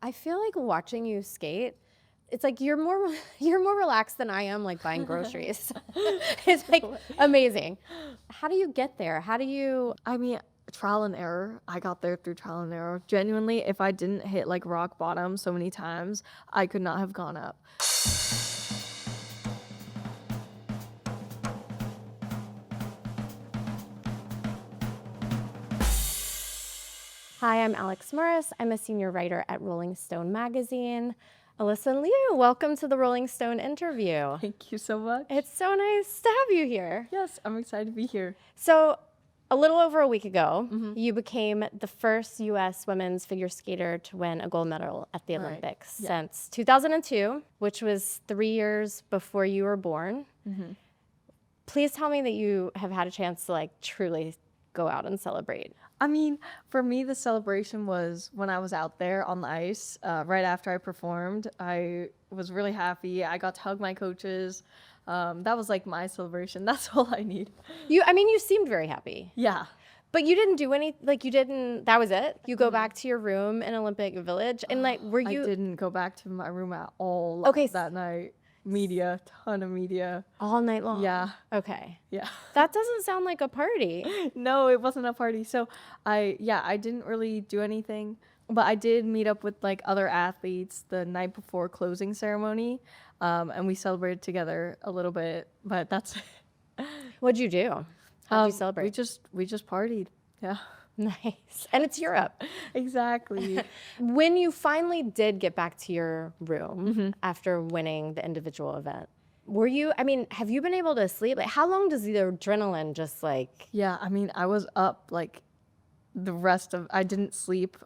I feel like watching you skate, it's like you're more you're more relaxed than I am like buying groceries. It's like amazing. How do you get there? How do you I mean, trial and error. I got there through trial and error. Genuinely, if I didn't hit like rock bottom so many times, I could not have gone up. Hi, I'm Alex Morris. I'm a senior writer at Rolling Stone magazine. Alyssa and Liu, welcome to the Rolling Stone interview. Thank you so much. It's so nice to have you here. Yes, I'm excited to be here. So, a little over a week ago, you became the first U.S. women's figure skater to win a gold medal at the Olympics since 2002, which was 3 years before you were born. Please tell me that you have had a chance to like truly go out and celebrate. I mean, for me, the celebration was when I was out there on the ice right after I performed. I was really happy. I got to hug my coaches. That was like my celebration. That's all I need. You seemed very happy. Yeah. But you didn't do any, like you didn't, that was it? You go back to your room in Olympic Village and like, were you? I didn't go back to my room at all Okay. that night. Media, ton of media. All night long? Yeah. Okay. Yeah. That doesn't sound like a party. No, it wasn't a party. So I didn't really do anything, but I did meet up with like other athletes the night before closing ceremony. And we celebrated together a little bit, but that's What'd you do? How'd you celebrate? we just partied. Yeah. Nice. And it's Europe. Exactly. When you finally did get back to your room after winning the individual event, have you been able to sleep? Like, how long does the adrenaline just like? Yeah, I mean, I was up like I didn't sleep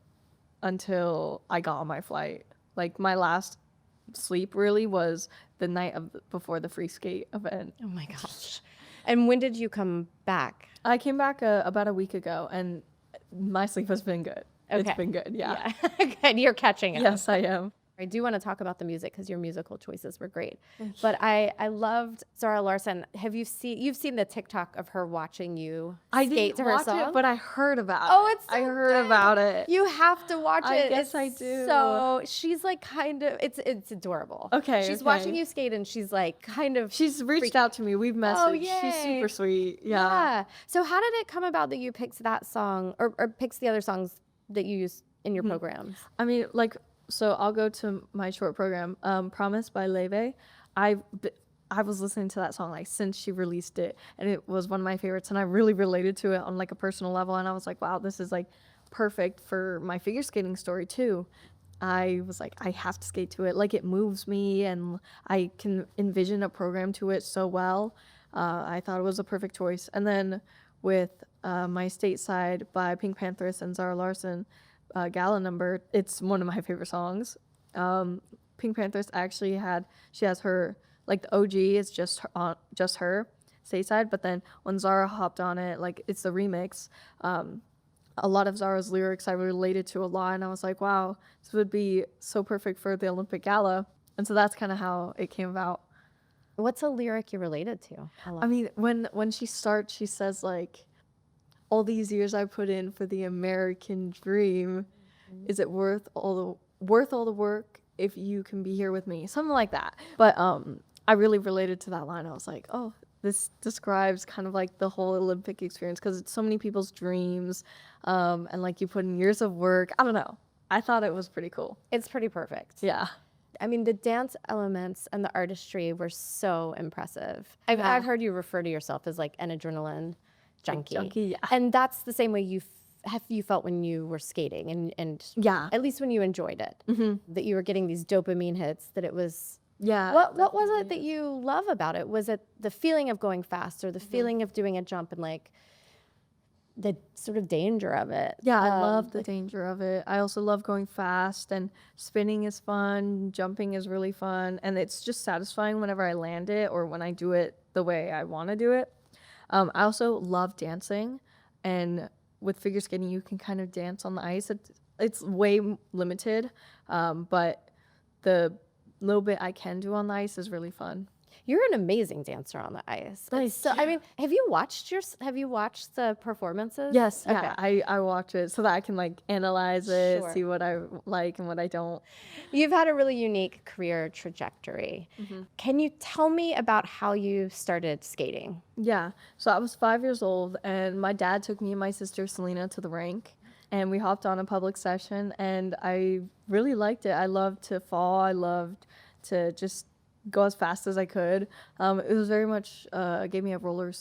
until I got on my flight. Like my last sleep really was the night before the free skate event. Oh my gosh. And when did you come back? I came back about a week ago, and my sleep has been good. Okay. It's been good, yeah. Good. You're catching up. Yes, I am. I do want to talk about the music because your musical choices were great. But I loved Zara Larsson. You've seen the TikTok of her watching you I skate didn't to her watch song? it, but I heard about it. Oh, it's so I heard good. about it. You have to watch it. I guess It's I do. So she's like it's adorable. Okay, She's okay. watching you skate and she's like kind of She's reached out to me. We've messaged. She's yay. super sweet. yeah. So how did it come about that you picked that song or picked the other songs that you use in your programs? I mean, like, so I'll go to my short program, Promise by Leve. I was listening to that song like since she released it, and it was one of my favorites, and I really related to it on like a personal level, and I was like, wow, this is like perfect for my figure skating story too. I was like, I have to skate to it. Like, it moves me, and I can envision a program to it so well. I thought it was a perfect choice. And then with my Stateside by Pink Panthers and Zara Larsson, Gala Number, it's one of my favorite songs. Pink Panthers she has her, like the OG is just her Stateside, but then when Zara hopped on it, like it's the remix. A lot of Zara's lyrics I related to a lot, and I was like, wow, this would be so perfect for the Olympic Gala. And so that's kind of how it came about. What's a lyric you related to? I mean, when she starts, she says like, all these years I put in for the American dream, is it worth all the work if you can be here with me? Something like that. But I really related to that line. I was like, oh, this describes kind of like the whole Olympic experience because it's so many people's dreams, and like you put in years of work. I don't know. I thought it was pretty cool. It's pretty perfect. Yeah. I mean, the dance elements and the artistry were so impressive. I've heard you refer to yourself as like an adrenaline junkie. Yeah. And that's the same way you felt when you were skating and Yeah. at least when you enjoyed it, that you were getting these dopamine hits, that it was, Yeah. what was it that you love about it? Was it the feeling of going fast or the feeling of doing a jump and like the sort of danger of it? Yeah, I love the danger of it. I also love going fast, and spinning is fun, jumping is really fun, and it's just satisfying whenever I land it or when I do it the way I want to do it. I also love dancing, and with figure skating, you can kind of dance on the ice. It's way limited, but the little bit I can do on the ice is really fun. You're an amazing dancer on the ice. Thank So, I mean, have you watched the performances? Yes, Okay. yeah, I watch it so that I can like analyze it, Sure. see what I like and what I don't. You've had a really unique career trajectory. Can you tell me about how you started skating? Yeah, so I was 5 years old, and my dad took me and my sister Selena to the rink, and we hopped on a public session, and I really liked it. I loved to fall. I loved to just go as fast as I could. It was very much gave me a roller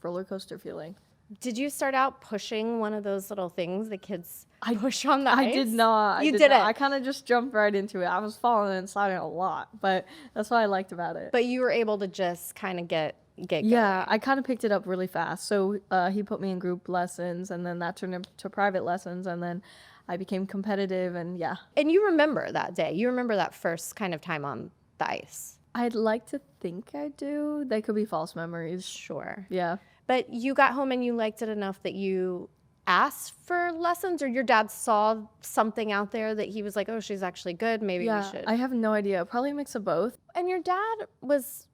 coaster feeling. Did you start out pushing one of those little things the kids push on the I ice? did not. You did didn't. not. I kind of just jumped right into it. I was falling and sliding a lot, but that's what I liked about it. But you were able to just kind of get Yeah, going. I kind of picked it up really fast. So he put me in group lessons, and then that turned into private lessons, and then I became competitive, and yeah. And you remember that day. You remember that first kind of time on the ice. I'd like to think I do. They could be false memories. Sure. Yeah. But you got home and you liked it enough that you asked for lessons, or your dad saw something out there that he was like, oh, she's actually good. Maybe we should. I have no idea. Probably a mix of both. And your dad was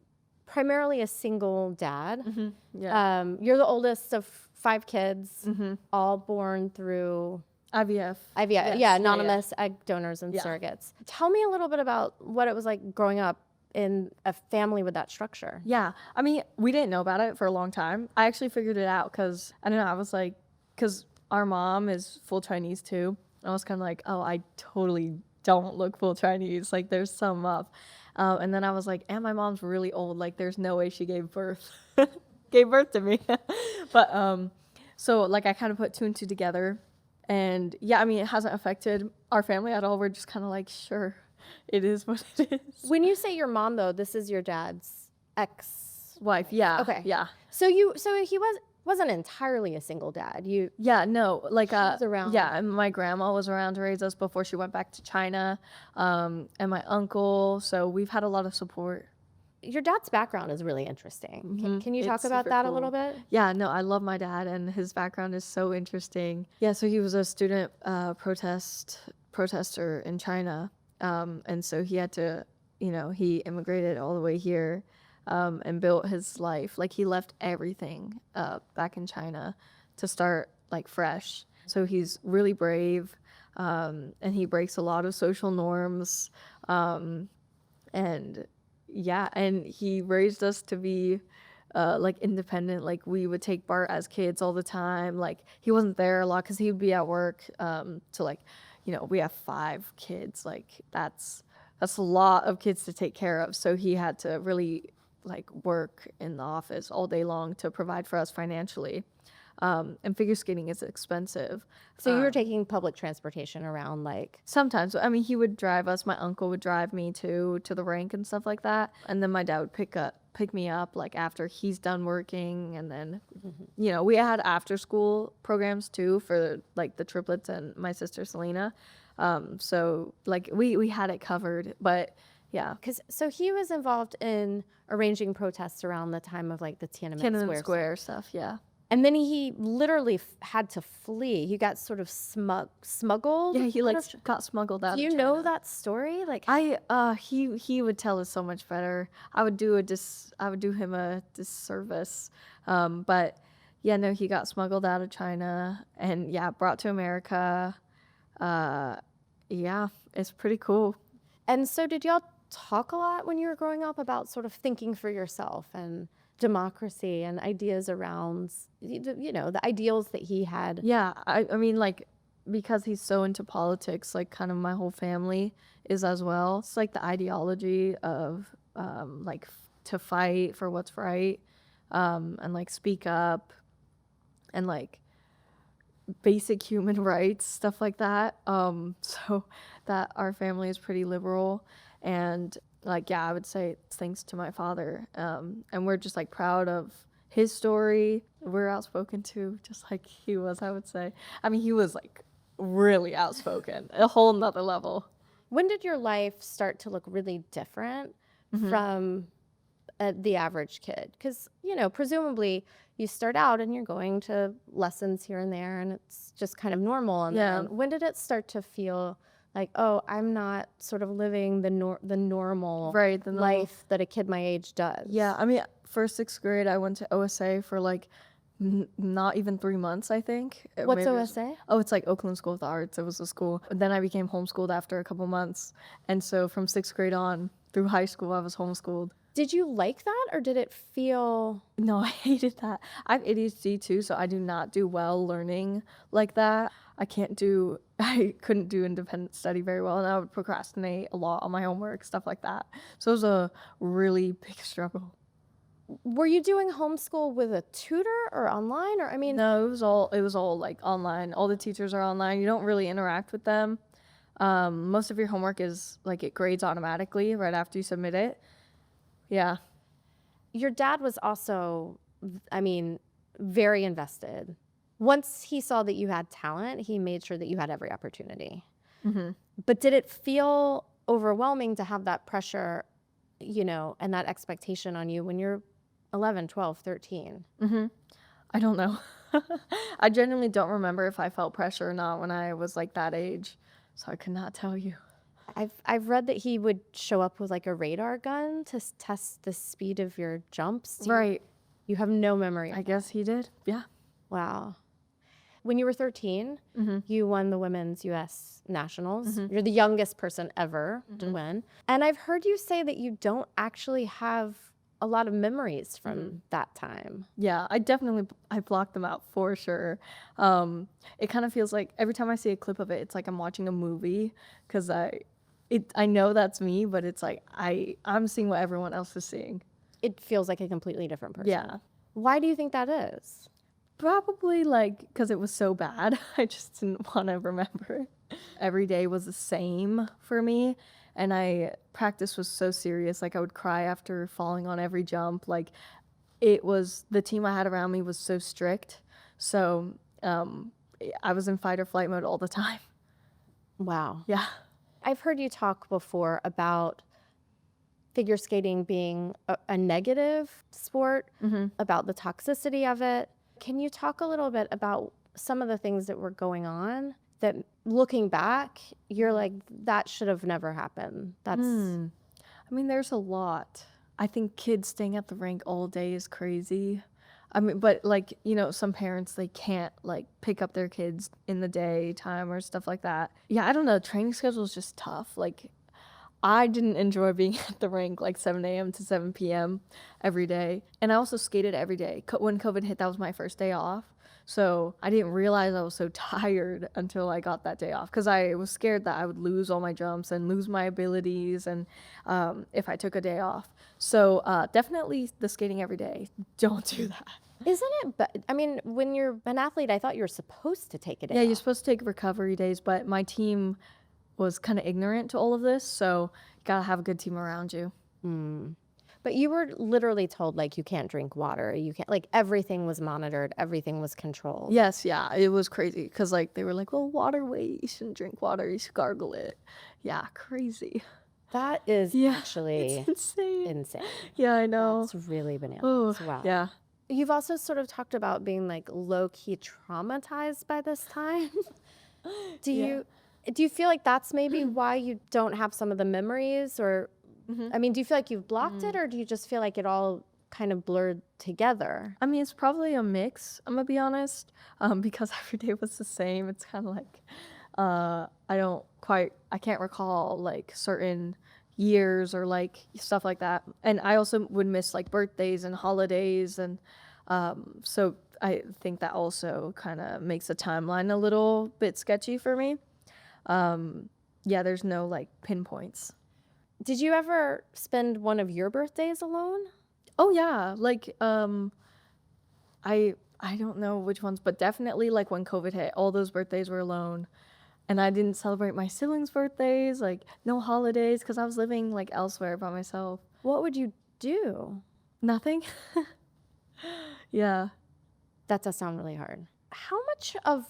primarily a single dad. Yeah. You're the oldest of 5 kids, all born through IVF. IVF. Yes, Yeah, anonymous egg donors and Yeah. surrogates. Tell me a little bit about what it was like growing up in a family with that structure. Yeah. I mean, we didn't know about it for a long time. I actually figured it out because, I don't know, I was like, because our mom is full Chinese too. I was kind of like, oh, I totally don't look full Chinese. Like, there's some up. And then I was like, and my mom's really old. Like, there's no way she gave birth. Gave birth to me. But, so, like, I kind of put 2 and 2 together. And, yeah, I mean, it hasn't affected our family at all. We're just kind of like, sure, it is what it is. When you say your mom, though, this is your dad's ex. Wife, yeah. Okay. Yeah. So he wasn't entirely a single dad. Yeah, no, like was around. yeah, and my grandma was around to raise us before she went back to China, and my uncle. So we've had a lot of support. Your dad's background is really interesting. Can you talk It's about super that a cool. little bit? Yeah, no, I love my dad, and his background is so interesting. Yeah, so he was a student protester in China, and so he had to, he immigrated all the way here, and built his life. Like, he left everything back in China to start like fresh. So he's really brave, and he breaks a lot of social norms, and yeah, and he raised us to be like independent. Like, we would take Bart as kids all the time. Like, he wasn't there a lot because he would be at work. To like, we have 5 kids. Like, that's a lot of kids to take care of. So he had to really like work in the office all day long to provide for us financially. And figure skating is expensive. So you were taking public transportation around, like. Sometimes, I mean, he would drive us. My uncle would drive me to the rink and stuff like that. And then my dad would pick me up like after he's done working. And then, we had after school programs too for like the triplets and my sister Selena. So like we had it covered, but yeah. So he was involved in arranging protests around the time of like the Tiananmen Square stuff, yeah. And then he literally had to flee. He got sort of smuggled. Yeah, he like got smuggled out. Do you know that story? Like, he would tell us so much better. I would do him a disservice. But yeah, no, he got smuggled out of China and yeah, brought to America. Yeah, it's pretty cool. And so did y'all talk a lot when you were growing up about sort of thinking for yourself and democracy and ideas around, the ideals that he had? Yeah, I mean, like, because he's so into politics, like, kind of my whole family is as well. It's like the ideology of like to fight for what's right, and like speak up, and like basic human rights, stuff like that. So that our family is pretty liberal, and like, yeah, I would say it's thanks to my father. And we're just like proud of his story. We're outspoken too, just like he was, I would say. I mean, he was like really outspoken, a whole nother level. When did your life start to look really different from the average kid? Because, presumably you start out and you're going to lessons here and there and it's just kind of normal. And Yeah. when did it start to feel like, oh, I'm not sort of living the normal Right, the normal. life that a kid my age does. Yeah, I mean, for 6th grade, I went to OSA for like not even 3 months, I think. What's Maybe it was- OSA? Oh, it's like Oakland School of the Arts. It was a school. Then I became homeschooled after a couple months. And so from 6th grade on through high school, I was homeschooled. Did you like that, or did it feel? No, I hated that. I have ADHD too, so I do not do well learning like that. I couldn't do independent study very well, and I would procrastinate a lot on my homework, stuff like that. So it was a really big struggle. Were you doing homeschool with a tutor or online, or I mean, No, it was all like online. All the teachers are online. You don't really interact with them. Most of your homework is like it grades automatically right after you submit it. Yeah. your dad was also, I mean, very invested. Once he saw that you had talent, he made sure that you had every opportunity. But did it feel overwhelming to have that pressure, and that expectation on you when you're 11, 12, 13? I don't know. I genuinely don't remember if I felt pressure or not when I was like that age. So I could not tell you. I've read that he would show up with like a radar gun to test the speed of your jumps. Right. You have no memory. I guess he did. Yeah. Wow. When you were 13, you won the women's U.S. Nationals. You're the youngest person ever to win. And I've heard you say that you don't actually have a lot of memories from that time. Yeah, I blocked them out for sure. It kind of feels like every time I see a clip of it, it's like I'm watching a movie because I know that's me, but it's like I'm seeing what everyone else is seeing. It feels like a completely different person. Yeah. Why do you think that is? Probably like because it was so bad. I just didn't want to remember. Every day was the same for me. And practice was so serious. Like I would cry after falling on every jump. Like the team I had around me was so strict. So I was in fight or flight mode all the time. Wow. Yeah. I've heard you talk before about figure skating being a negative sport, about the toxicity of it. Can you talk a little bit about some of the things that were going on that, looking back, you're like, that should have never happened? I mean, there's a lot. I think kids staying at the rink all day is crazy. I mean, but like, some parents, they can't like pick up their kids in the daytime or stuff like that. Yeah, I don't know. Training schedule is just tough. Like, I didn't enjoy being at the rink like 7 a.m. to 7 p.m. every day. And I also skated every day. When COVID hit, that was my first day off. So I didn't realize I was so tired until I got that day off because I was scared that I would lose all my jumps and lose my abilities and if I took a day off. So definitely the skating every day. Don't do that. Isn't it? But I mean, when you're an athlete, I thought you were supposed to take a day Yeah, you're off. supposed to take recovery days, but my team was kind of ignorant to all of this. So you gotta have a good team around you. But you were literally told, like, you can't drink water. You can't, like, everything was monitored. Everything was controlled. Yes, yeah, it was crazy because like they were like, "Well, water weight, you shouldn't drink water, you should gargle it." Yeah, crazy. That is actually It's insane. insane. Yeah, I know. It's really bananas. Oh, Wow. yeah. You've also sort of talked about being like low-key traumatized by this time. Do you feel like that's maybe why you don't have some of the memories, or I mean, do you feel like you've blocked it, or do you just feel like it all kind of blurred together? I mean, it's probably a mix. I'm gonna be honest, because every day was the same. It's kind of like I can't recall like certain years or like stuff like that. And I also would miss like birthdays and holidays, and so I think that also kind of makes the timeline a little bit sketchy for me. Yeah, there's no like pinpoints. Did you ever spend one of your birthdays alone? Oh yeah, like I don't know which ones, but definitely like when COVID hit, all those birthdays were alone. And I didn't celebrate my siblings' birthdays, like no holidays, because I was living like elsewhere by myself. What would you do? Nothing. Yeah. That does sound really hard. How much of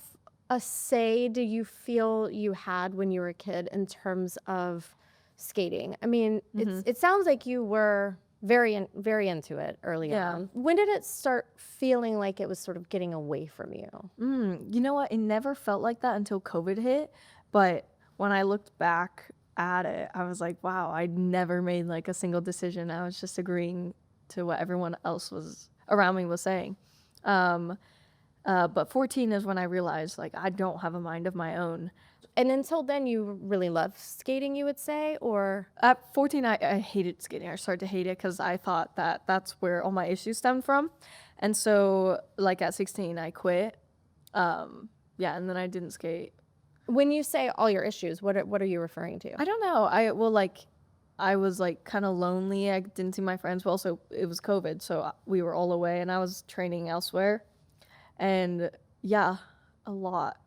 a say do you feel you had when you were a kid in terms of skating? I mean, it sounds like you were very into it early on. When did it start feeling like it was sort of getting away from you? You know what? It never felt like that until COVID hit. But when I looked back at it, I was like, wow, I never made like a single decision. I was just agreeing to what everyone else was around me was saying. But 14 is when I realized like I don't have a mind of my own. And until then, you really loved skating, you would say, or At 14, I hated skating. I started to hate it because I thought that that's where all my issues stemmed from. And so, like, at 16, I quit. Yeah, and then I didn't skate. when you say all your issues, what are you referring to? I don't know. I was, like, kind of lonely. I didn't see my friends. Well, also, it was COVID, so we were all away, and I was training elsewhere. And, yeah, a lot.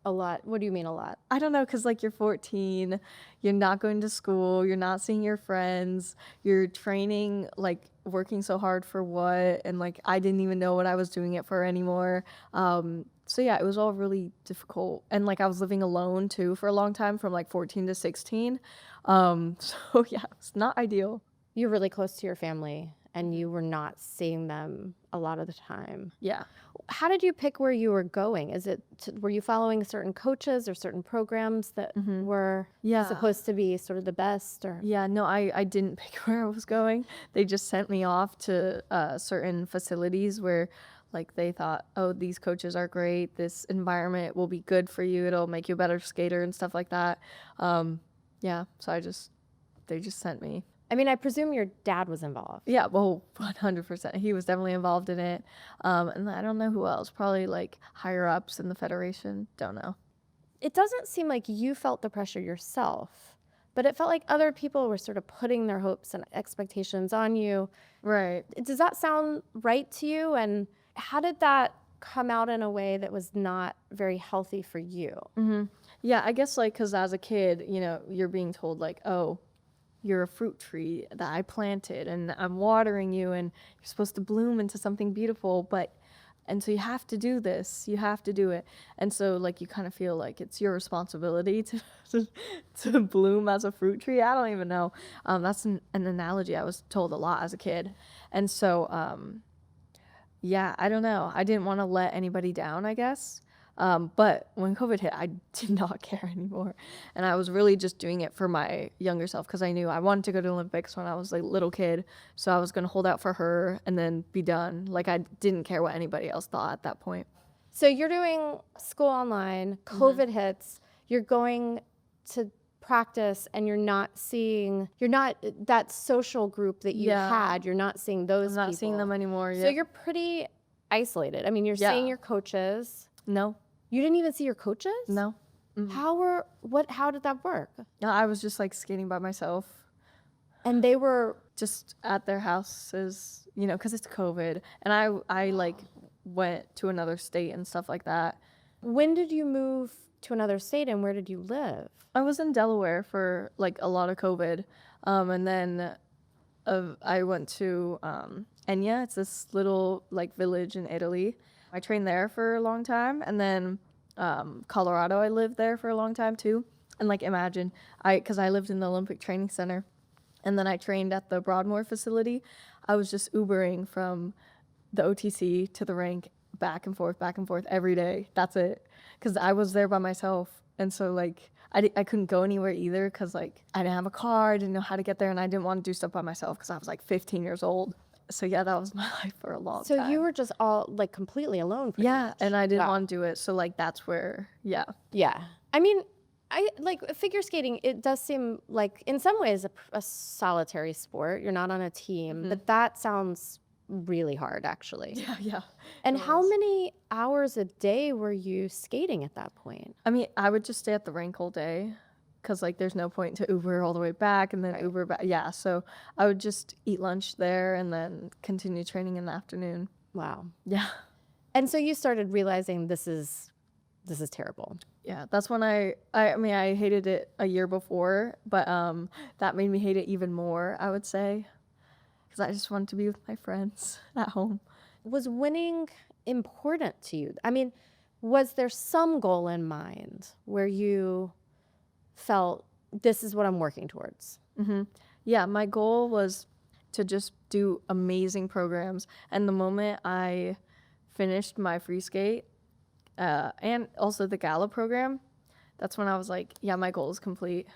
A lot. What do you mean a lot? I don't know, because like you're 14, you're not going to school, you're not seeing your friends, you're training, like working so hard for what, and like I didn't even know what I was doing it for anymore. So yeah, it was all really difficult, and like I was living alone too for a long time, from like 14 to 16. So yeah, it's not ideal. You're really close to your family and you were not seeing them a lot of the time. Yeah. How did you pick where you were going? Were you following certain coaches or certain programs that were Yeah. supposed to be sort of the best? Or Yeah, no, I didn't pick where I was going. They just sent me off to certain facilities where, like, they thought, oh, these coaches are great. This environment will be good for you. It'll make you a better skater and stuff like that. Yeah, so they just sent me. I mean, I presume your dad was involved. Yeah, well, 100%. He was definitely involved in it. And I don't know who else. Probably, like, higher ups in the federation. Don't know. It doesn't seem like you felt the pressure yourself, but it felt like other people were sort of putting their hopes and expectations on you. Right. Does that sound right to you? And how did that come out in a way that was not very healthy for you? Yeah, I guess, like, because as a kid, you know, you're being told, like, oh, you're a fruit tree that I planted and I'm watering you and you're supposed to bloom into something beautiful, and so you have to do this, you have to do it. And so, like, you kind of feel like it's your responsibility to bloom as a fruit tree. I don't even know. That's an analogy I was told a lot as a kid. And so, yeah, I don't know. I didn't want to let anybody down, I guess. But when COVID hit, I did not care anymore. And I was really just doing it for my younger self because I knew I wanted to go to Olympics when I was like a little kid. So I was going to hold out for her and then be done. Like I didn't care what anybody else thought at that point. So you're doing school online, COVID hits, you're going to practice and you're not that social group that you had, you're not seeing those I'm not people. seeing them anymore. So you're pretty isolated. I mean, you're seeing your coaches. No. You didn't even see your coaches? No. How did that work? No, I was just like skating by myself. And they were just at their houses, you know, because it's COVID. And I like went to another state and stuff like that. When did you move to another state and where did you live? I was in Delaware for like a lot of COVID. And then I went to Enya. It's this little like village in Italy. I trained there for a long time. And then Colorado, I lived there for a long time too. And like imagine, because I lived in the Olympic Training Center. And then I trained at the Broadmoor facility. I was just Ubering from the OTC to the rink, back and forth every day. That's it. Because I was there by myself. And so, like, I couldn't go anywhere either because, like, I didn't have a car. I didn't know how to get there. And I didn't want to do stuff by myself because I was, like, 15 years old. So, yeah, that was my life for a long time. So you were just all, like, completely alone. Pretty much. And I didn't want to do it. So, like, that's where, yeah. I mean, I like figure skating. It does seem like in some ways a solitary sport. You're not on a team, but that sounds really hard actually. Yeah. And how many hours a day were you skating at that point? I mean, I would just stay at the rink all day because like there's no point to Uber all the way back and then Uber back. Yeah, so I would just eat lunch there and then continue training in the afternoon. Wow. Yeah. And so you started realizing this is terrible. Yeah, that's when I mean, I hated it a year before, but that made me hate it even more, I would say, because I just wanted to be with my friends at home. Was winning important to you? I mean, was there some goal in mind where you felt this is what I'm working towards? Yeah, my goal was to just do amazing programs. And the moment I finished my free skate, and also the gala program, that's when I was like, yeah, my goal is complete.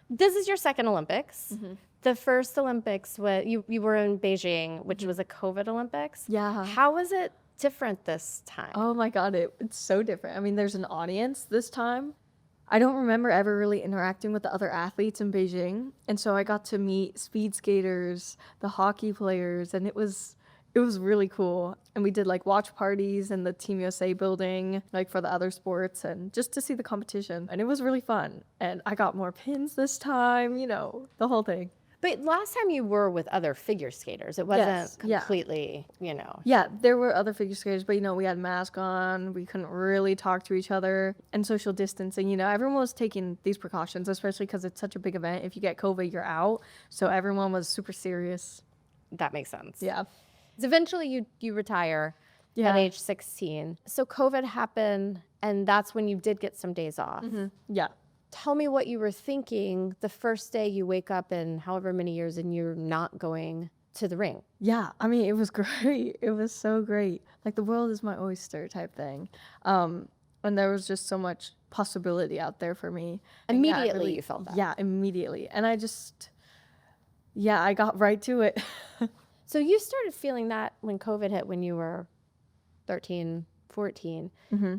This is your second Olympics. The first Olympics, you were in Beijing, which was a COVID Olympics. Yeah. How was it different this time? Oh my God, it's so different. I mean, there's an audience this time. I don't remember ever really interacting with the other athletes in Beijing. And so I got to meet speed skaters, the hockey players, and it was really cool. And we did like watch parties in the Team USA building, like for the other sports, and just to see the competition. And it was really fun. And I got more pins this time, the whole thing. But last time you were with other figure skaters, it wasn't Yes, yeah. completely, Yeah, there were other figure skaters, but we had masks on. We couldn't really talk to each other, and social distancing. Everyone was taking these precautions, especially because it's such a big event. If you get COVID, you're out. So everyone was super serious. that makes sense. Yeah. So eventually you retire Yeah. at age 16. So COVID happened, and that's when you did get some days off. Yeah. Tell me what you were thinking the first day you wake up in however many years and you're not going to the ring. Yeah, I mean, it was great. It was so great. Like the world is my oyster type thing. And there was just so much possibility out there for me. And yeah, Immediately you felt that. Yeah, immediately. And I got right to it. So you started feeling that when COVID hit when you were 13, 14.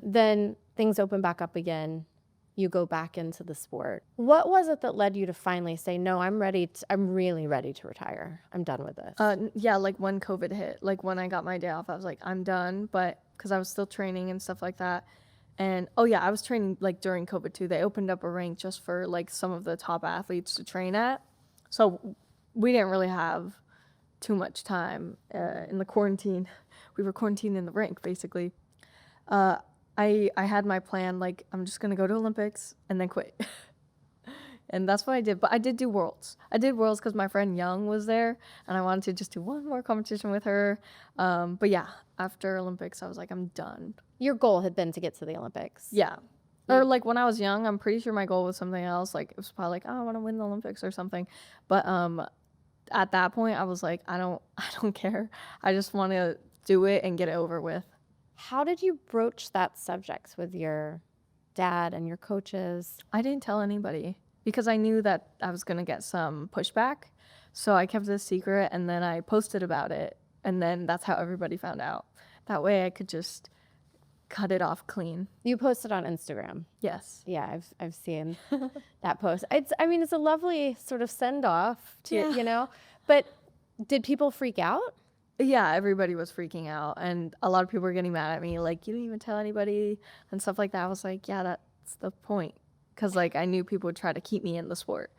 Then things opened back up again. You go back into the sport. What was it that led you to finally say, no, I'm really ready to retire. I'm done with this. Yeah, like when COVID hit, like when I got my day off, I was like, I'm done. But because I was still training and stuff like that. And oh yeah, I was training like during COVID too. They opened up a rink just for like some of the top athletes to train at. So we didn't really have too much time in the quarantine. We were quarantined in the rink basically. I had my plan, like, I'm just going to go to Olympics and then quit. And that's what I did. But I did do Worlds. I did Worlds because my friend Young was there, and I wanted to just do one more competition with her. But yeah, after Olympics, I was like, I'm done. Your goal had been to get to the Olympics. Yeah. Or like when I was young, I'm pretty sure my goal was something else. Like it was probably like, oh, I want to win the Olympics or something. But at that point, I was like, I don't care. I just want to do it and get it over with. How did you broach that subject with your dad and your coaches? I didn't tell anybody because I knew that I was going to get some pushback. So I kept it a secret and then I posted about it. And then that's how everybody found out. That way I could just cut it off clean. You posted on Instagram. Yes. Yeah, I've seen that post. It's a lovely sort of send off to, But did people freak out? Yeah, everybody was freaking out, and a lot of people were getting mad at me, like, you didn't even tell anybody, and stuff like that. I was like, yeah, that's the point, because, like, I knew people would try to keep me in the sport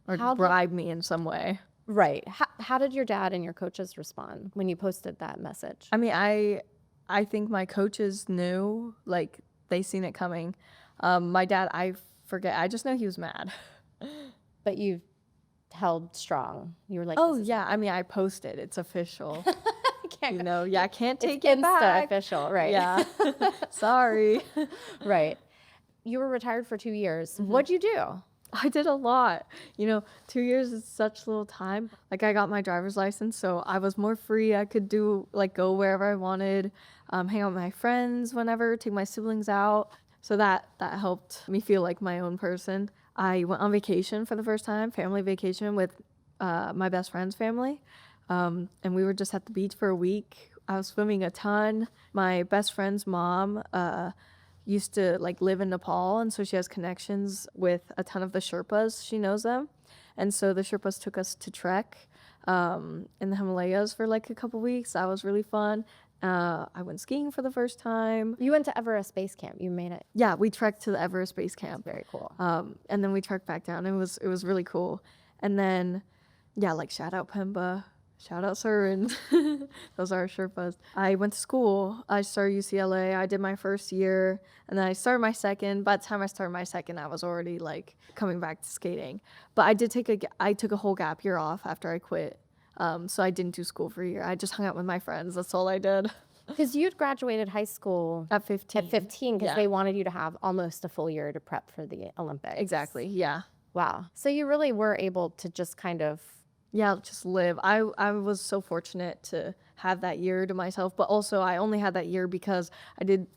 or bribe me in some way. Right. How did your dad and your coaches respond when you posted that message? I mean, I think my coaches knew, like, they seen it coming. My dad, I forget, I just know he was mad. But you held strong. You were like, oh yeah, I mean, I posted. It's official. I can't take it's it back. official, right? Yeah. Sorry. Right. You were retired for 2 years. What'd you do? I did a lot. 2 years is such little time. Like I got my driver's license, so I was more free. I could go wherever I wanted, hang out with my friends whenever, take my siblings out. So that helped me feel like my own person. I went on vacation for the first time, family vacation with my best friend's family. And we were just at the beach for a week. I was swimming a ton. My best friend's mom used to live in Nepal, and so she has connections with a ton of the Sherpas. She knows them. And so the Sherpas took us to trek in the Himalayas for a couple weeks. That was really fun. I went skiing for the first time. You went to Everest Base Camp. You made it. Yeah, we trekked to the Everest Base Camp. Very cool. And then we trekked back down. It was really cool. And then, shout out Pemba, shout out Surin. Those are our Sherpas. I went to school. I started UCLA. I did my first year, and then I started my second. By the time I started my second, I was already coming back to skating. But I took a whole gap year off after I quit. So I didn't do school for a year. I just hung out with my friends. That's all I did. Because you'd graduated high school At 15. At 15, because Yeah. they wanted you to have almost a full year to prep for the Olympics. Exactly. Yeah. Wow. So you really were able to just kind of Yeah, just live. I was so fortunate to have that year to myself, but also I only had that year because I did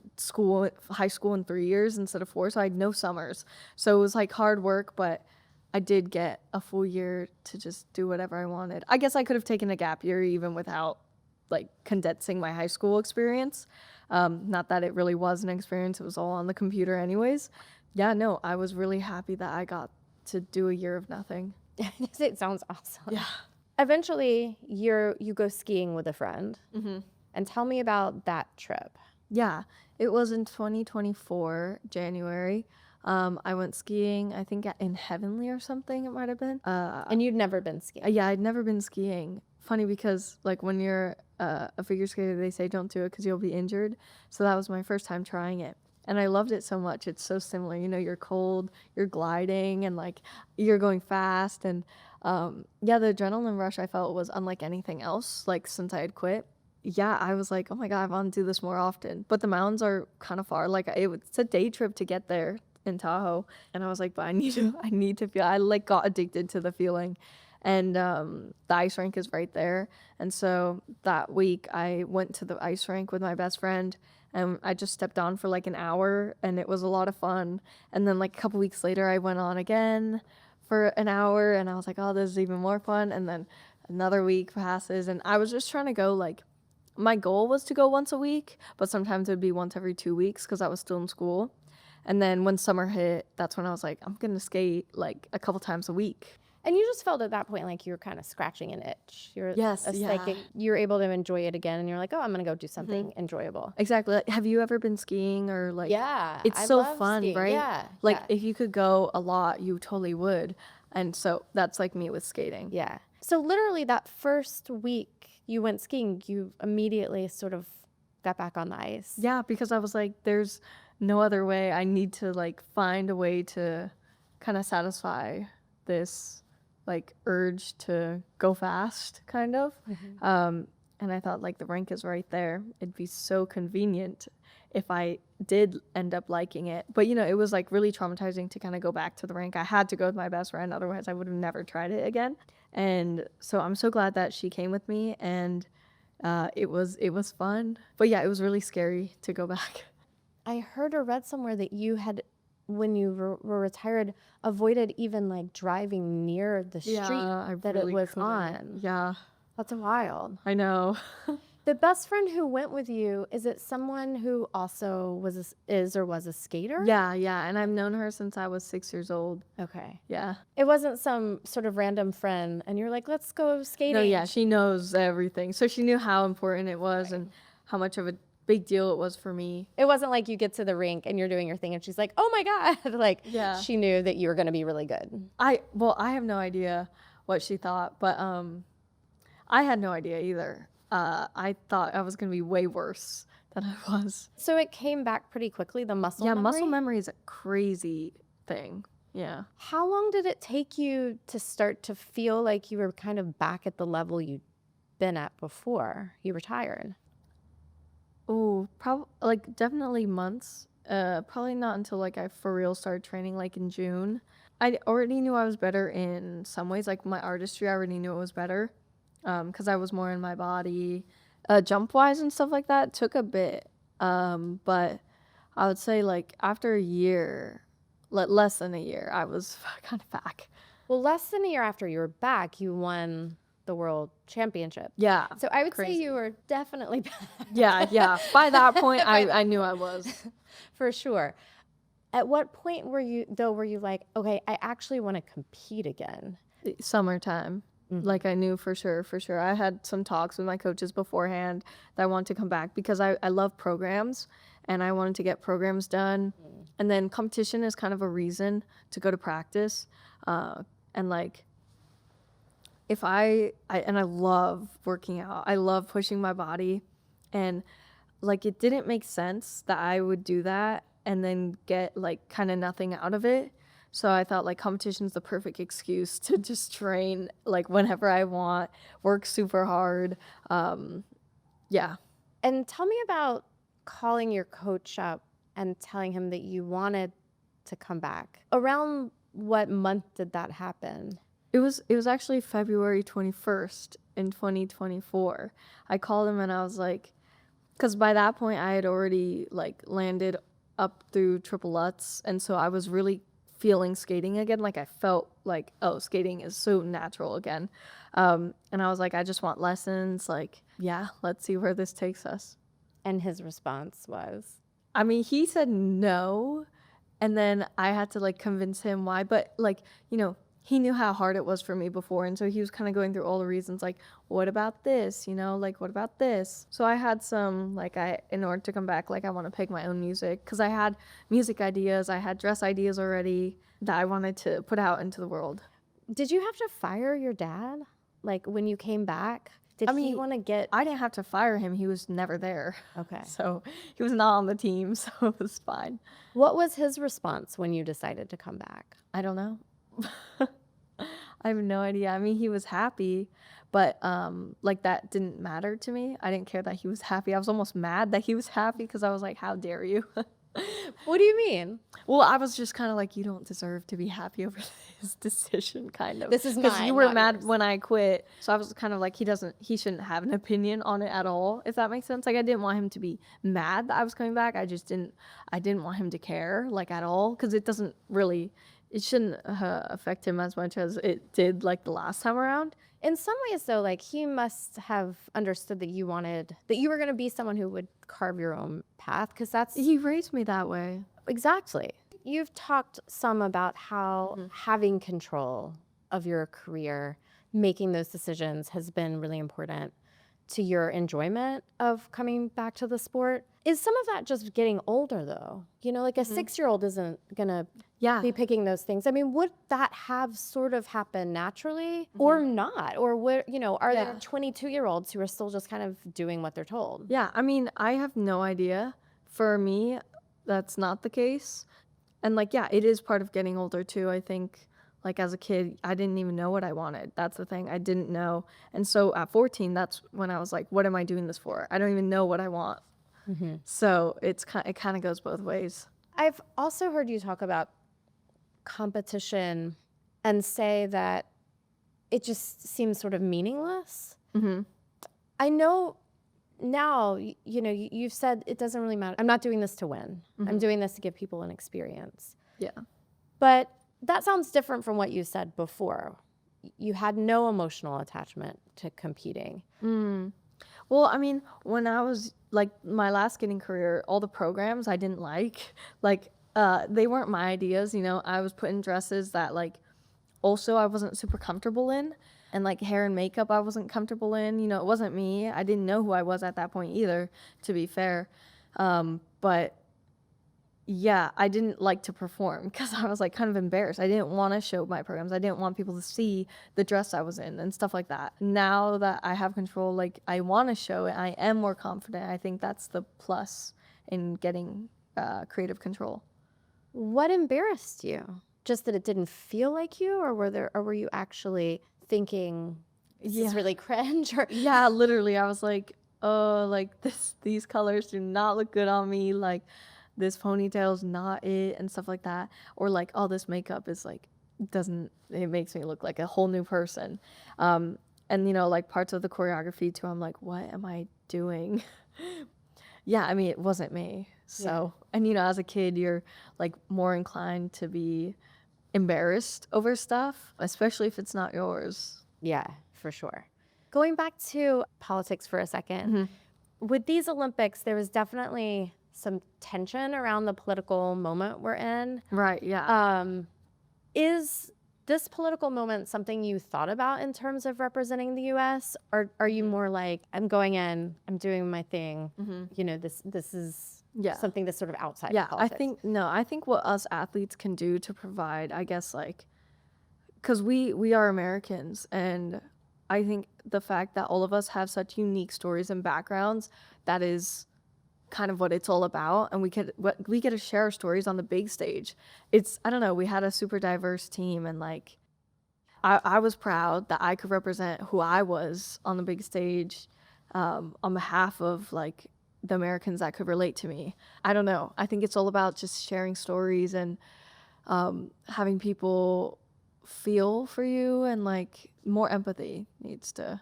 high school in 3 years instead of 4, so I had no summers. So it was like hard work, but I did get a full year to just do whatever I wanted. I guess I could have taken a gap year even without like condensing my high school experience. Not that it really was an experience, it was all on the computer anyways. Yeah, no, I was really happy that I got to do a year of nothing. It sounds awesome. Yeah. Eventually, you go skiing with a friend. Mm-hmm. And tell me about that trip. Yeah, it was in 2024, January. I went skiing, I think in Heavenly or something, it might have been. And you'd never been skiing. Yeah, I'd never been skiing. Funny because, like, when you're a figure skater, they say don't do it because you'll be injured. So that was my first time trying it. And I loved it so much. It's so similar. You know, you're cold, you're gliding, and, like, you're going fast. And, yeah, the adrenaline rush I felt was unlike anything else, like, since I had quit. Yeah, I was like, oh my God, I want to do this more often. But the mountains are kind of far. Like, it's a day trip to get there in Tahoe. And I was like, but I need to feel, I like got addicted to the feeling. And the ice rink is right there. And so that week I went to the ice rink with my best friend and I just stepped on for like an hour and it was a lot of fun. And then like a couple weeks later I went on again for an hour and I was like, oh, this is even more fun. And then another week passes and I was just trying to go like, my goal was to go once a week, but sometimes it would be once every 2 weeks because I was still in school. And then when summer hit, that's when I was like, I'm going to skate like a couple times a week. And you just felt at that point like you were kind of scratching an itch. Yes, yeah. Like you were able to enjoy it again, and you're like, oh, I'm gonna go do something enjoyable. Exactly. Like, have you ever been skiing or like? Yeah, It's I so love fun, skiing. right? Yeah, Like yeah. if you could go a lot, you totally would. And so that's like me with skating. Yeah. So literally that first week you went skiing, you immediately sort of got back on the ice. Yeah, because I was like, there's no other way. I need to like find a way to kind of satisfy this like urge to go fast, kind of. And I thought like the rink is right there. It'd be so convenient if I did end up liking it. But you know, it was like really traumatizing to kind of go back to the rink. I had to go with my best friend, otherwise I would have never tried it again. And so I'm so glad that she came with me and it was fun. But yeah, it was really scary to go back. I heard or read somewhere that you had, when you were retired, avoided even like driving near the street that really it was couldn't. on. Yeah, That's wild. I know. The best friend who went with you, is it someone who also is or was a skater? Yeah, and I've known her since I was 6 years old. Okay. Yeah. It wasn't some sort of random friend and you're like, let's go skating. No, yeah, she knows everything. So she knew how important it was and how much of a big deal it was for me. It wasn't like you get to the rink and you're doing your thing and she's like, oh my God. Like, Yeah. she knew that you were going to be really good. I have no idea what she thought, but I had no idea either. I thought I was going to be way worse than I was. So it came back pretty quickly, the muscle memory? Yeah, muscle memory is a crazy thing. Yeah. How long did it take you to start to feel like you were kind of back at the level you'd been at before you retired? Oh, definitely months. Probably not until like I for real started training like in June. I already knew I was better in some ways. Like my artistry, I already knew it was better, because I was more in my body. Jump wise and stuff like that took a bit. But I would say like after a year, less than a year, I was kind of back. Well, less than a year after you were back, you won the world championship. Yeah. So I would say Crazy. you were definitely back. Yeah. By that point, I knew I was. For sure. At what point were you like, okay, I actually want to compete again? Summertime. Like I knew for sure. I had some talks with my coaches beforehand that I wanted to come back because I love programs and I wanted to get programs done. And then competition is kind of a reason to go to practice. And like, if I love working out. I love pushing my body. And like, it didn't make sense that I would do that and then get like kind of nothing out of it. So I thought like competition's the perfect excuse to just train like whenever I want, work super hard. Yeah. And tell me about calling your coach up and telling him that you wanted to come back. Around what month did that happen? It was actually February 21st in 2024. I called him and I was like, because by that point I had already like landed up through Triple Lutz, and so I was really feeling skating again. Like I felt like, oh, skating is so natural again. And I was like, I just want lessons. Like, yeah, let's see where this takes us. And his response was, I mean, he said no, and then I had to like convince him why. But like, he knew how hard it was for me before, and so he was kind of going through all the reasons, like, what about this? Like, what about this? So I had some like, in order to come back, like, I want to pick my own music because I had music ideas, I had dress ideas already that I wanted to put out into the world. did you have to fire your dad? Like when you came back, did he want to get? I didn't have to fire him; he was never there. Okay. So he was not on the team, so it was fine. What was his response when you decided to come back? I don't know. I have no idea. I mean, he was happy, but like that didn't matter to me. I didn't care that he was happy. I was almost mad that he was happy because I was like, how dare you? What do you mean? Well, I was just kind of like, you don't deserve to be happy over this decision, kind of. This is because mine, you were not mad yours. when I quit. So I was kind of like, he shouldn't have an opinion on it at all, if that makes sense. Like I didn't want him to be mad that I was coming back. I didn't want him to care like at all, because it shouldn't affect him as much as it did like the last time around. In some ways, though, like he must have understood that you were going to be someone who would carve your own path, because that's He raised me that way. exactly. You've talked some about how having control of your career, making those decisions has been really important to your enjoyment of coming back to the sport. Is some of that just getting older, though? Like a 6-year-old isn't going to Yeah. be picking those things. I mean, would that have sort of happened naturally or not? Or are there 22-year-olds who are still just kind of doing what they're told? Yeah, I mean, I have no idea. For me, that's not the case. And like, yeah, it is part of getting older too. I think like as a kid, I didn't even know what I wanted. That's the thing. I didn't know. And so at 14, that's when I was like, what am I doing this for? I don't even know what I want. So it kind of goes both ways. I've also heard you talk about competition and say that it just seems sort of meaningless. I know now, you've said it doesn't really matter. I'm not doing this to win. I'm doing this to give people an experience. Yeah. But that sounds different from what you said before. You had no emotional attachment to competing. Well, I mean, when I was like my last skating career, all the programs I didn't like they weren't my ideas. I was put in dresses that like also I wasn't super comfortable in, and like hair and makeup I wasn't comfortable in. It wasn't me. I didn't know who I was at that point either, to be fair. But yeah, I didn't like to perform because I was like kind of embarrassed. I didn't want to show my programs. I didn't want people to see the dress I was in and stuff like that. Now that I have control, like I want to show it, I am more confident. I think that's the plus in getting creative control. What embarrassed you? Just that it didn't feel like you, or were you actually thinking this is really cringe? Or Yeah, literally, I was like, oh, like these colors do not look good on me. Like this ponytail's not it and stuff like that. Or like, oh, this makeup is like, it makes me look like a whole new person. And like parts of the choreography too, I'm like, what am I doing? Yeah, I mean, it wasn't me. So, and as a kid, you're like more inclined to be embarrassed over stuff, especially if it's not yours. Yeah, for sure. Going back to politics for a second, with these Olympics, there was definitely some tension around the political moment we're in. Right, yeah. Is this political moment something you thought about in terms of representing the U.S., or are you more like, I'm going in, I'm doing my thing, this is something that's sort of outside of politics? I think what us athletes can do to provide, I guess, like, because we are Americans, and I think the fact that all of us have such unique stories and backgrounds, that is kind of what it's all about, and we get to share our stories on the big stage. I don't know, we had a super diverse team, and like I was proud that I could represent who I was on the big stage on behalf of like the Americans that could relate to me. I don't know, I think it's all about just sharing stories and having people feel for you, and like more empathy needs to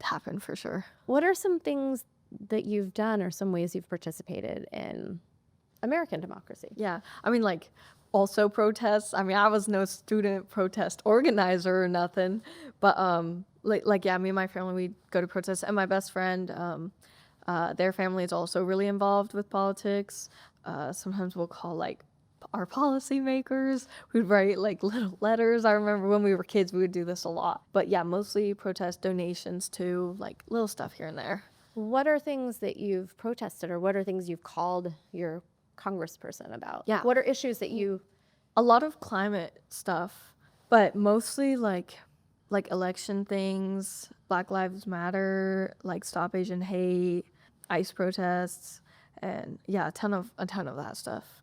happen for sure. What are some things that you've done or some ways you've participated in American democracy? Yeah. I mean, like, also protests. I mean, I was no student protest organizer or nothing, but yeah, me and my family, we go to protests, and my best friend, their family is also really involved with politics. Sometimes we'll call like our policymakers. We'd write like little letters. I remember when we were kids, we would do this a lot. But yeah, mostly protest, donations too, like little stuff here and there. What are things that you've protested, or what are things you've called your congressperson about? Yeah. What are issues that you... A lot of climate stuff, but mostly like election things, Black Lives Matter, like Stop Asian Hate, ICE protests, and yeah, a ton of that stuff.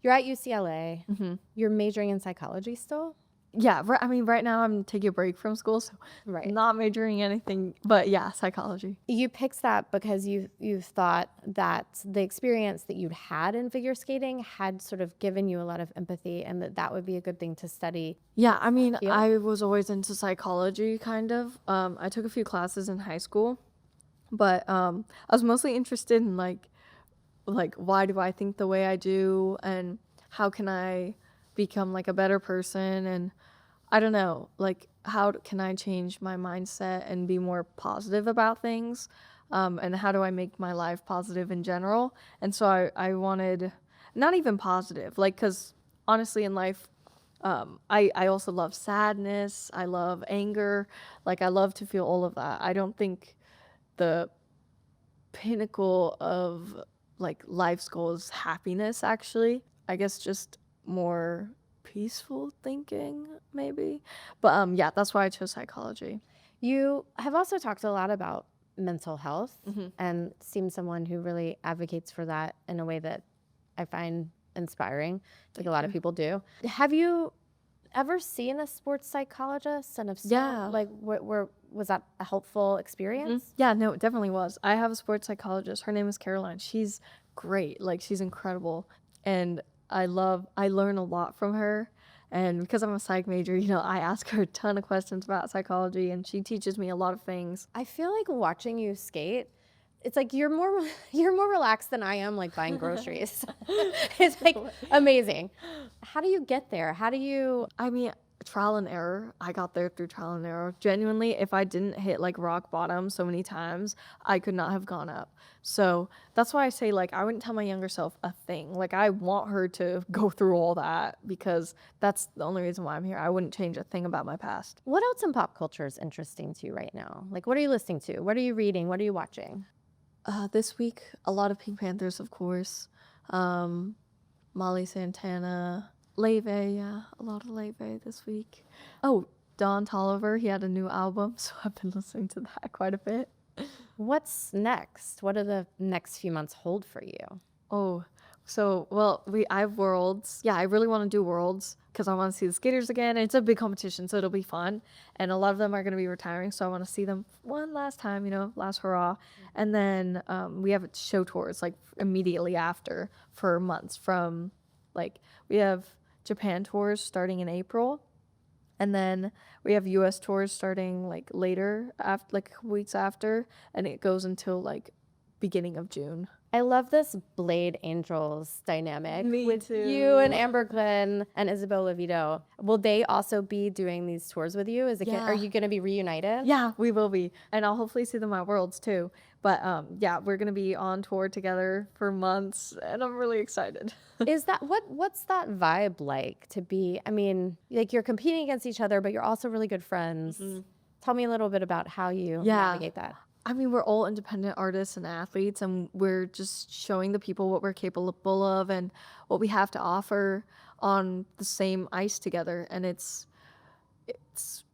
You're at UCLA. You're majoring in psychology still? Yeah, I mean, right now I'm taking a break from school, so Right. not majoring in anything, but yeah, psychology. You picked that because you thought that the experience that you'd had in figure skating had sort of given you a lot of empathy, and that would be a good thing to study. Yeah, I mean, Feel? I was always into psychology, kind of. I took a few classes in high school, but I was mostly interested in like why do I think the way I do, and how can I become like a better person, and I don't know, like how can I change my mindset and be more positive about things, and how do I make my life positive in general. And so I wanted, not even positive, like, because honestly in life, I also love sadness, I love anger, like I love to feel all of that. I don't think the pinnacle of like life's goal is happiness, actually. I guess just more peaceful thinking, maybe. But yeah, that's why I chose psychology. You have also talked a lot about mental health and seem someone who really advocates for that in a way that I find inspiring, like a lot of people do. Have you ever seen a sports psychologist? And if so, Yeah. like was that a helpful experience? Yeah, no, it definitely was. I have a sports psychologist. Her name is Caroline. She's great. Like, she's incredible. And I learn a lot from her. And because I'm a psych major, I ask her a ton of questions about psychology, and she teaches me a lot of things. I feel like watching you skate, it's like you're more relaxed than I am, like buying groceries. It's like amazing. How do you get there? How do you... I mean, trial and error. I got there through trial and error. Genuinely, if I didn't hit like rock bottom so many times, I could not have gone up. So that's why I say, like, I wouldn't tell my younger self a thing. Like, I want her to go through all that, because that's the only reason why I'm here. I wouldn't change a thing about my past. What else in pop culture is interesting to you right now? Like, what are you listening to? What are you reading? What are you watching? This week, a lot of Pink Panthers, of course. Molly Santana. Leve, yeah, a lot of Leve this week. Oh, Don Toliver, he had a new album, so I've been listening to that quite a bit. What's next? What do the next few months hold for you? Oh, so, well, I have Worlds. Yeah, I really want to do Worlds because I want to see the skaters again. And it's a big competition, so it'll be fun. And a lot of them are going to be retiring, so I want to see them one last time, last hurrah. And then we have show tours, like, immediately after for months from, like, we have Japan tours starting in April. And then we have US tours starting like later, after, like weeks after, and it goes until like beginning of June. I love this Blade Angels dynamic Me with too. you and Amber Glenn and Isabel Levito. Will they also be doing these tours with you? Yeah. Are you going to be reunited? Yeah, we will be. And I'll hopefully see them at Worlds too. But yeah, we're going to be on tour together for months, and I'm really excited. Is that what's that vibe like to be? I mean, like you're competing against each other, but you're also really good friends. Tell me a little bit about how you navigate that. I mean, we're all independent artists and athletes, and we're just showing the people what we're capable of and what we have to offer on the same ice together. And it's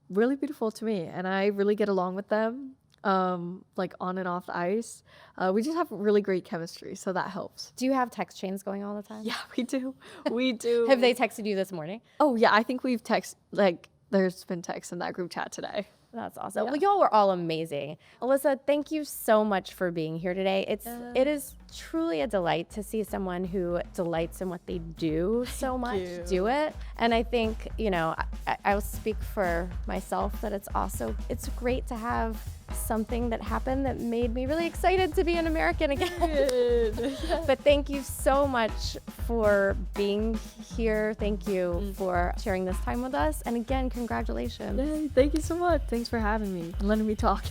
really beautiful to me, and I really get along with them, like on and off the ice. We just have really great chemistry, so that helps. Do you have text chains going all the time? Yeah, we do. We do. Have they texted you this morning? Oh, yeah, I think we've there's been text in that group chat today. That's awesome. Well, y'all were all amazing. Alyssa, thank you so much for being here today. It is truly a delight to see someone who delights in what they do so much do it. And I think, I will speak for myself that it's great to have something that happened that made me really excited to be an American again. But thank you so much for being here. Thank you for sharing this time with us. And again, congratulations. Yay, thank you so much. Thanks for having me and letting me talk.